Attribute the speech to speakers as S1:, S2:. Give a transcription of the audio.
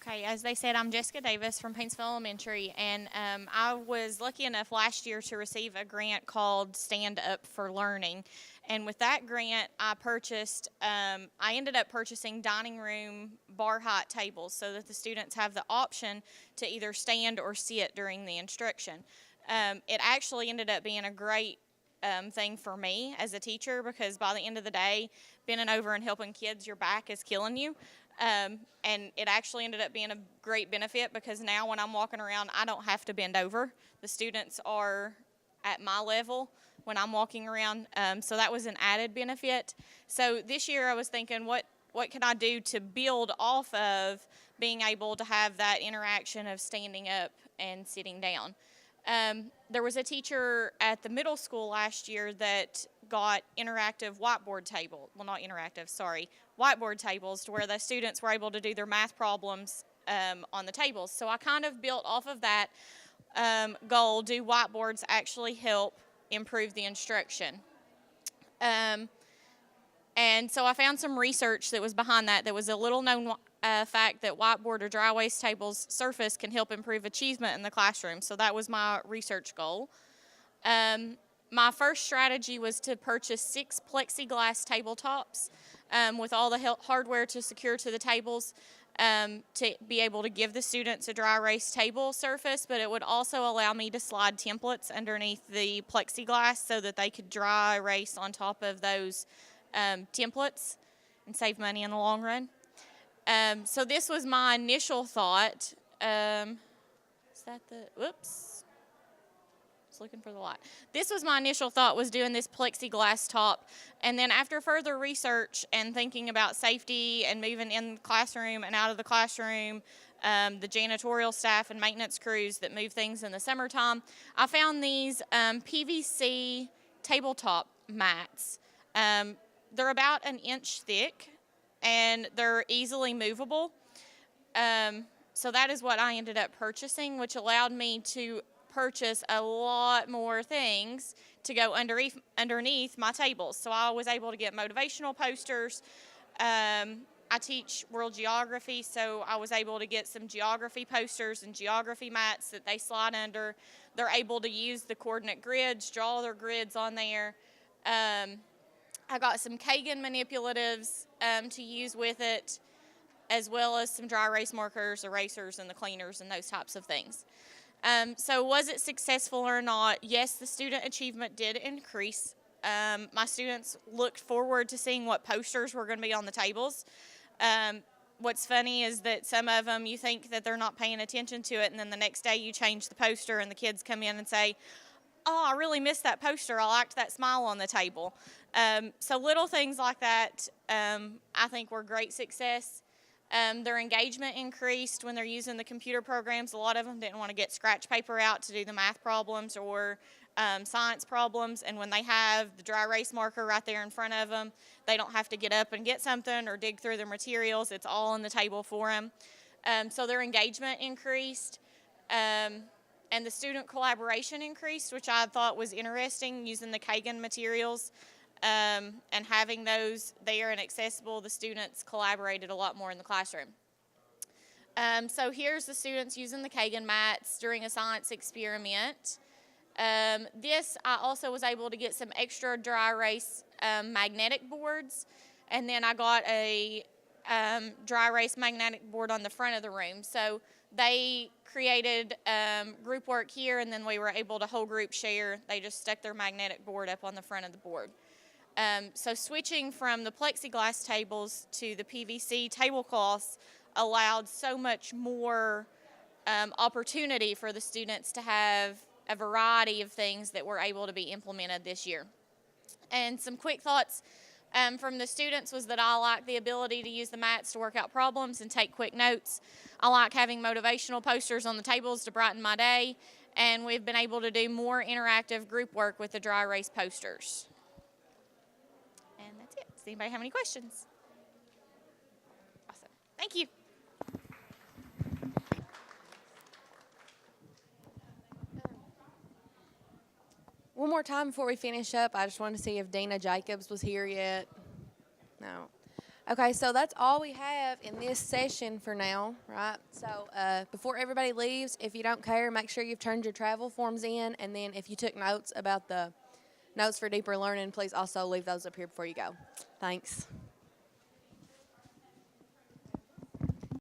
S1: Okay, as they said, I'm Jessica Davis from Paintsville Elementary, and I was lucky enough last year to receive a grant called Stand Up for Learning. And with that grant, I ended up purchasing dining room bar height tables so that the students have the option to either stand or sit during the instruction. It actually ended up being a great thing for me as a teacher because by the end of the day, bending over and helping kids, your back is killing you. And it actually ended up being a great benefit because now when I'm walking around, I don't have to bend over. The students are at my level when I'm walking around, so that was an added benefit. So this year I was thinking, what can I do to build off of being able to have that interaction of standing up and sitting down? There was a teacher at the middle school last year that got interactive whiteboard table. Well, not interactive, sorry, whiteboard tables to where the students were able to do their math problems on the tables. So I kind of built off of that goal. Do whiteboards actually help improve the instruction? And so I found some research that was behind that. There was a little known fact that whiteboard or dry erase tables surface can help improve achievement in the classroom. So that was my research goal. My first strategy was to purchase 6 plexiglass tabletops with all the hardware to secure to the tables to be able to give the students a dry erase table surface, but it would also allow me to slide templates underneath the plexiglass so that they could dry erase on top of those templates and save money in the long run. So this was my initial thought. Is that the, whoops. I was looking for the light. This was my initial thought, was doing this plexiglass top. And then after further research and thinking about safety and moving in the classroom and out of the classroom, the janitorial staff and maintenance crews that move things in the summertime, I found these PVC tabletop mats. They're about an inch thick and they're easily movable. So that is what I ended up purchasing, which allowed me to purchase a lot more things to go underneath my tables. So I was able to get motivational posters. I teach world geography, so I was able to get some geography posters and geography mats that they slide under. They're able to use the coordinate grids, draw their grids on there. I got some Kagan manipulatives to use with it, as well as some dry erase markers, erasers, and the cleaners and those types of things. So was it successful or not? Yes, the student achievement did increase. My students looked forward to seeing what posters were going to be on the tables. What's funny is that some of them, you think that they're not paying attention to it, and then the next day you change the poster and the kids come in and say, oh, I really missed that poster. I liked that smile on the table. So little things like that I think were great success. Their engagement increased when they're using the computer programs. A lot of them didn't want to get scratch paper out to do the math problems or science problems, and when they have the dry erase marker right there in front of them, they don't have to get up and get something or dig through their materials. It's all on the table for them. So their engagement increased, and the student collaboration increased, which I thought was interesting, using the Kagan materials. And having those there and accessible, the students collaborated a lot more in the classroom. So here's the students using the Kagan mats during a science experiment. This, I also was able to get some extra dry erase magnetic boards, and then I got a dry erase magnetic board on the front of the room. So they created group work here, and then we were able to whole group share. They just stuck their magnetic board up on the front of the board. So switching from the plexiglass tables to the PVC tablecloths allowed so much more opportunity for the students to have a variety of things that were able to be implemented this year. And some quick thoughts from the students was that I like the ability to use the mats to work out problems and take quick notes. I like having motivational posters on the tables to brighten my day, and we've been able to do more interactive group work with the dry erase posters. And that's it. Does anybody have any questions? Awesome. Thank you.
S2: One more time before we finish up, I just wanted to see if Dina Jacobs was here yet. No. Okay, so that's all we have in this session for now, right? So before everybody leaves, if you don't care, make sure you've turned your travel forms in, and then if you took notes about the notes for deeper learning, please also leave those up here before you go. Thanks.